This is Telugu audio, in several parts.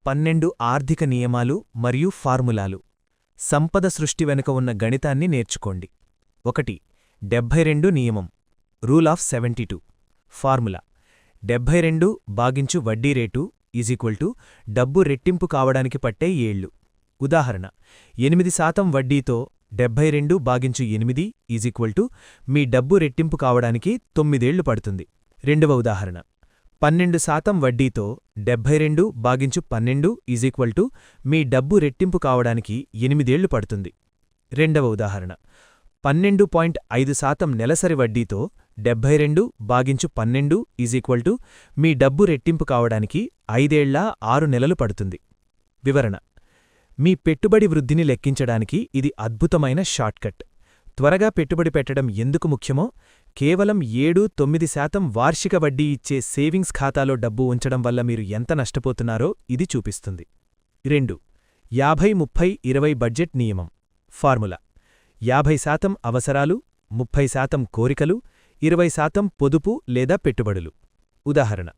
12 ఆర్థిక నియమాలు మరియు ఫార్ములాలు. సంపద సృష్టి వెనుక ఉన్న గణితాన్ని నేర్చుకోండి. 1. 72 నియమం. Rule of 72. ఫార్ములా 72 భాగించు వడ్డీ రేటు డబ్బు రెట్టింపు కావడానికి పట్టే ఏళ్లు. ఉదాహరణ 8% వడ్డీతో 72 భాగించు 8 మీ డబ్బు రెట్టింపు కావడానికి 9 ఏళ్లు పడుతుంది. రెండవ ఉదాహరణ 12% వడ్డీతో 72 భాగించు 12 మీ డబ్బు రెట్టింపు కావడానికి 8 ఏళ్లు పడుతుంది. రెండవ ఉదాహరణ 12.5% నెలసరి వడ్డీతో 72 భాగించు 12 మీ డబ్బు రెట్టింపు కావడానికి 5 ఏళ్ల 6 నెలలు పడుతుంది. వివరణ: మీ పెట్టుబడి వృద్ధిని లెక్కించడానికి ఇది అద్భుతమైన షార్ట్కట్. త్వరగా పెట్టుబడి పెట్టడం ఎందుకు ముఖ్యమో, కేవలం 7-9% వార్షిక వడ్డీ ఇచ్చే సేవింగ్స్ ఖాతాలో డబ్బు ఉంచడం వల్ల మీరు ఎంత నష్టపోతున్నారో ఇది చూపిస్తుంది. 2. 50-30-20 బడ్జెట్ నియమం. ఫార్ములా 50% అవసరాలు, 30% కోరికలు, 20% పొదుపు లేదా పెట్టుబడులు. ఉదాహరణ: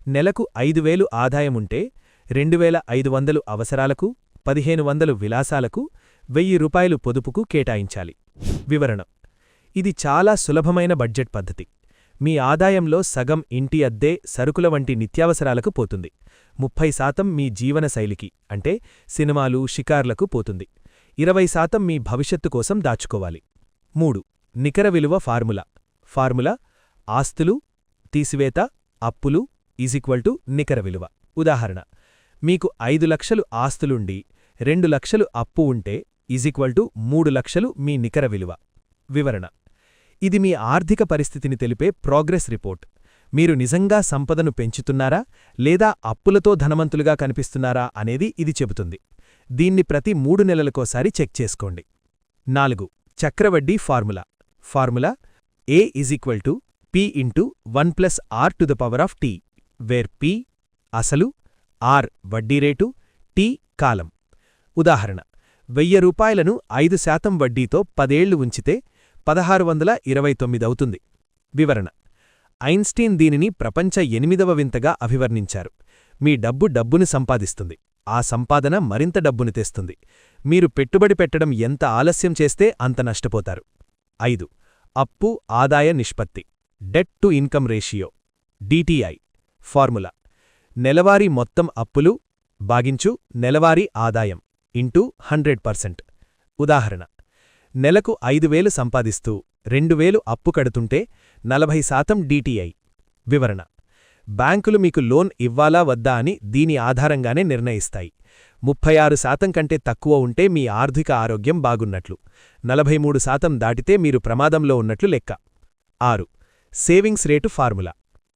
నెలకు 5,000 ఆదాయముంటే 2,500 అవసరాలకు, 1,500 విలాసాలకు, 1,000 రూపాయలు పొదుపుకు కేటాయించాలి. వివరణ: ఇది చాలా సులభమైన బడ్జెట్ పద్ధతి. మీ ఆదాయంలో సగం ఇంటి అద్దె, సరుకుల వంటి నిత్యావసరాలకు పోతుంది. 30% మీ జీవనశైలికి అంటే సినిమాలు, షికార్లకు పోతుంది. 20% మీ భవిష్యత్తు కోసం దాచుకోవాలి. 3. నికర విలువ ఫార్ములా. ఫార్ములా ఆస్తులు తీసివేత అప్పులు నికర విలువ. ఉదాహరణ: మీకు 5 లక్షలు ఆస్తులుండి 2 లక్షలు అప్పు ఉంటే 3 లక్షలు మీ నికర విలువ. వివరణ: ఇది మీ ఆర్థిక పరిస్థితిని తెలిపే ప్రోగ్రెస్ రిపోర్ట్. మీరు నిజంగా సంపదను పెంచుతున్నారా లేదా అప్పులతో ధనవంతులుగా కనిపిస్తున్నారా అనేది ఇది చెబుతుంది. దీన్ని ప్రతి 3 నెలలకోసారి చెక్ చేసుకోండి. 4. చక్రవడ్డీ formula. Formula A = P × 1 + R⁻T, where P అసలు, R వడ్డీ రేటు, T కాలం. ఉదాహరణ: 1,000 రూపాయలను 5% వడ్డీతో 10 ఏళ్లు ఉంచితే 1,629 అవుతుంది. వివరణ: ఐన్స్టీన్ దీనిని ప్రపంచ 8వ వింతగా అభివర్ణించారు. మీ డబ్బును సంపాదిస్తుంది, ఆ సంపాదన మరింత డబ్బును తెస్తుంది. మీరు పెట్టుబడి పెట్టడం ఎంత ఆలస్యం చేస్తే అంత నష్టపోతారు. 5. అప్పు ఆదాయ నిష్పత్తి. Debt to income ratio DTI. Formula నెలవారీ మొత్తం అప్పులు భాగించు నెలవారీ ఆదాయం ఇంటూ 100%. ఉదాహరణ: నెలకు 5,000 సంపాదిస్తూ 2,000 అప్పు కడుతుంటే 40% DTI. వివరణ: బ్యాంకులు మీకు లోన్ ఇవ్వాలా వద్దా అని దీని ఆధారంగానే నిర్ణయిస్తాయి. 36% కంటే తక్కువ ఉంటే మీ ఆర్థిక ఆరోగ్యం బాగున్నట్లు, 43% దాటితే మీరు ప్రమాదంలో ఉన్నట్లు లెక్క. 6. Savings rate formula.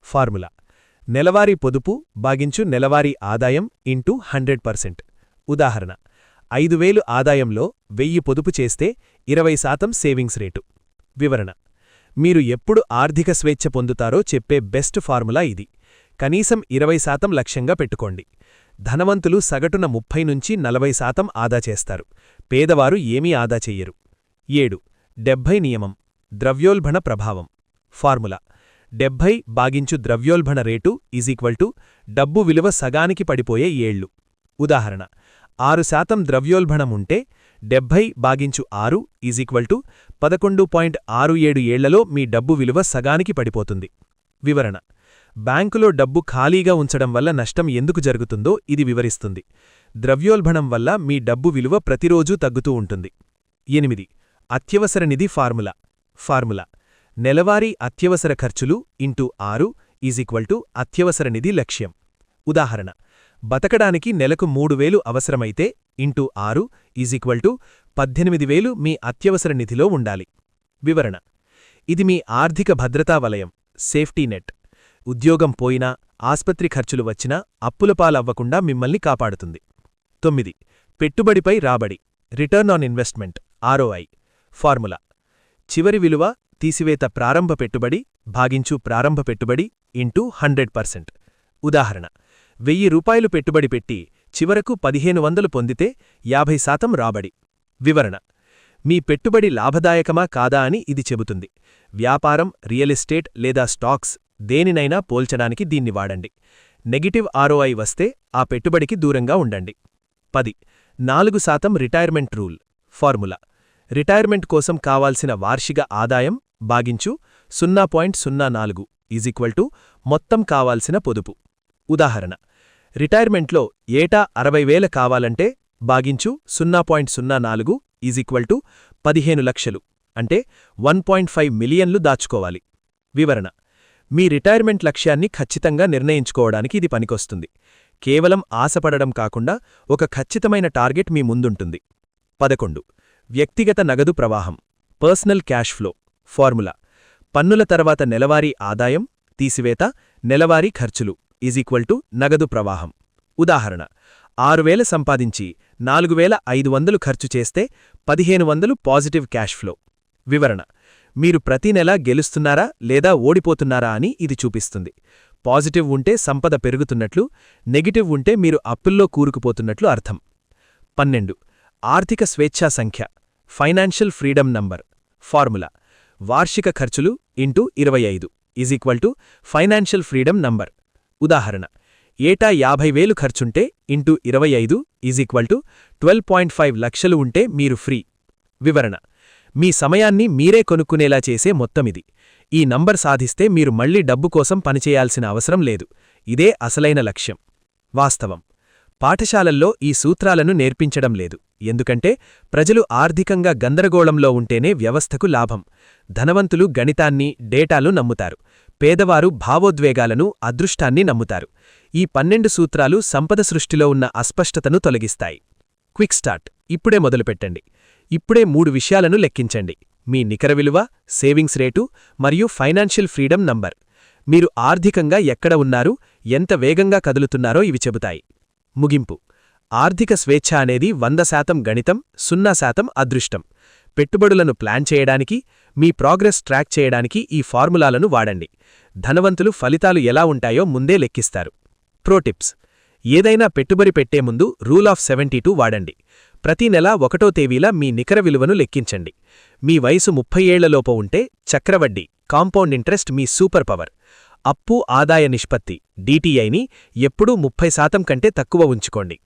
ఫార్ములా నెలవారీ పొదుపు భాగించు నెలవారీ ఆదాయం ఇంటూ 100%. ఉదాహరణ: 5,000 ఆదాయంలో 1,000 పొదుపు చేస్తే 20% సేవింగ్స్ రేటు. వివరణ: మీరు ఎప్పుడు ఆర్థిక స్వేచ్ఛ పొందుతారో చెప్పే బెస్ట్ ఫార్ములా ఇది. కనీసం 20% లక్ష్యంగా పెట్టుకోండి. ధనవంతులు సగటున 30-40% ఆదా చేస్తారు, పేదవారు ఏమీ ఆదా చెయ్యరు. 7. 70 నియమం. ద్రవ్యోల్బణ ప్రభావం. ఫార్ములా 70 భాగించు ద్రవ్యోల్బణ రేటు డబ్బు విలువ సగానికి పడిపోయే ఏళ్లు. ఉదాహరణ: 6% ద్రవ్యోల్బణముంటే 70/6 11.67 ఏళ్లలో మీ డబ్బు విలువ సగానికి పడిపోతుంది. వివరణ: బ్యాంకులో డబ్బు ఖాళీగా ఉంచడం వల్ల నష్టం ఎందుకు జరుగుతుందో ఇది వివరిస్తుంది. ద్రవ్యోల్బణం వల్ల మీ డబ్బు విలువ ప్రతిరోజూ తగ్గుతూ ఉంటుంది. 8. అత్యవసర నిధి ఫార్ములా. ఫార్ములా నెలవారీ అత్యవసర ఖర్చులు ఇంటూ 6 అత్యవసర నిధి లక్ష్యం. ఉదాహరణ: బతకడానికి నెలకు 3,000 అవసరమైతే ఇంటూ 6 18,000 మీ అత్యవసర నిధిలో ఉండాలి. వివరణ: ఇది మీ ఆర్థిక భద్రతా వలయం, సేఫ్టీ నెట్. ఉద్యోగం పోయినా, ఆస్పత్రి ఖర్చులు వచ్చినా అప్పులపాలవ్వకుండా మిమ్మల్ని కాపాడుతుంది. 9. పెట్టుబడిపై రాబడి. Return on investment ROI. Formula చివరి విలువ తీసివేత ప్రారంభ పెట్టుబడి భాగించు ప్రారంభ పెట్టుబడి ఇంటూ 100%. ఉదాహరణ: 1,000 రూపాయలు పెట్టుబడి పెట్టి చివరకు 1,500 పొందితే 50% రాబడి. వివరణ: మీ పెట్టుబడి లాభదాయకమా కాదా అని ఇది చెబుతుంది. వ్యాపారం, రియల్ ఎస్టేట్ లేదా స్టాక్స్ దేనినైనా పోల్చడానికి దీన్ని వాడండి. నెగటివ్ ఆర్ఓఐ వస్తే ఆ పెట్టుబడికి దూరంగా ఉండండి. 10. 4% రిటైర్మెంట్ రూల్. ఫార్ములా: రిటైర్మెంట్ కోసం కావాల్సిన వార్షిక ఆదాయం భాగించు 0.04 ఈజ్ మొత్తం కావాల్సిన పొదుపు. ఉదాహరణ: రిటైర్మెంట్లో ఏటా 60,000 కావాలంటే భాగించు 0.04 ఈజ్ 15 లక్షలు, అంటే 1.5 మిలియన్లు దాచుకోవాలి. వివరణ: మీ రిటైర్మెంట్ లక్ష్యాన్ని ఖచ్చితంగా నిర్ణయించుకోవడానికి ఇది పనికొస్తుంది. కేవలం ఆశపడడం కాకుండా ఒక ఖచ్చితమైన టార్గెట్ మీ ముందుంటుంది. 11. వ్యక్తిగత నగదు ప్రవాహం. Personal cash flow. ఫార్ములా: పన్నుల తర్వాత నెలవారీ ఆదాయం తీసివేత నెలవారీ ఖర్చులు ఈజ్ నగదు ప్రవాహం. ఉదాహరణ: 6,000 సంపాదించి 4,500 ఖర్చు చేస్తే 1,500 పాజిటివ్ క్యాష్ ఫ్లో. వివరణ: మీరు ప్రతి నెలా గెలుస్తున్నారా లేదా ఓడిపోతున్నారా అని ఇది చూపిస్తుంది. పాజిటివ్ ఉంటే సంపద పెరుగుతున్నట్లు, నెగిటివ్ ఉంటే మీరు అప్పుల్లో కూరుకుపోతున్నట్లు అర్థం. 12. ఆర్థిక స్వేచ్ఛా సంఖ్య. Financial freedom number. ఫార్ములా: వార్షిక ఖర్చులు into 25 is financial freedom number. ఉదాహరణ: ఏటా 50,000 ఖర్చుంటే ఇంటూ 25 ఈజ్ 12.5 లక్షలు ఉంటే మీరు ఫ్రీ. వివరణ: మీ సమయాన్ని మీరే కొనుక్కునేలా చేసే మొత్తమిది. ఈ నంబర్ సాధిస్తే మీరు మళ్లీ డబ్బు కోసం పనిచేయాల్సిన అవసరం లేదు. ఇదే అసలైన లక్ష్యం. వాస్తవం: పాఠశాలల్లో ఈ సూత్రాలను నేర్పించడం లేదు. ఎందుకంటే ప్రజలు ఆర్థికంగా గందరగోళంలో ఉంటేనే వ్యవస్థకు లాభం. ధనవంతులు గణితాన్ని, డేటాలు నమ్ముతారు. పేదవారు భావోద్వేగాలను, అదృష్టాన్ని నమ్ముతారు. ఈ 12 సూత్రాలు సంపద సృష్టిలో ఉన్న అస్పష్టతను తొలగిస్తాయి. Quick start. ఇప్పుడే మొదలుపెట్టండి. ఇప్పుడే 3 విషయాలను లెక్కించండి: మీ నికర విలువ, సేవింగ్స్ రేటు మరియు ఫైనాన్షియల్ ఫ్రీడమ్ నంబర్. మీరు ఆర్థికంగా ఎక్కడ ఉన్నారు, ఎంత వేగంగా కదులుతున్నారో ఇవి చెబుతాయి. ముగింపు: ఆర్థిక స్వేచ్ఛ అనేది 100% గణితం, 0% అదృష్టం. పెట్టుబడులను ప్లాన్ చేయడానికి, మీ ప్రోగ్రెస్ ట్రాక్ చేయడానికి ఈ ఫార్ములాలను వాడండి. ధనవంతులు ఫలితాలు ఎలా ఉంటాయో ముందే లెక్కిస్తారు. ప్రోటిప్స్: ఏదైనా పెట్టుబడి పెట్టే ముందు రూల్ ఆఫ్ 72 వాడండి. ప్రతి నెల 1వ తేదీల మీ నికర విలువను లెక్కించండి. మీ వయసు 30 ఏళ్లలోపు ఉంటే చక్రవడ్డీ, కాంపౌండ్ ఇంట్రెస్ట్ మీ సూపర్ పవర్. అప్పు ఆదాయ నిష్పత్తి DTIని ఎప్పుడూ 30% కంటే తక్కువ ఉంచుకోండి.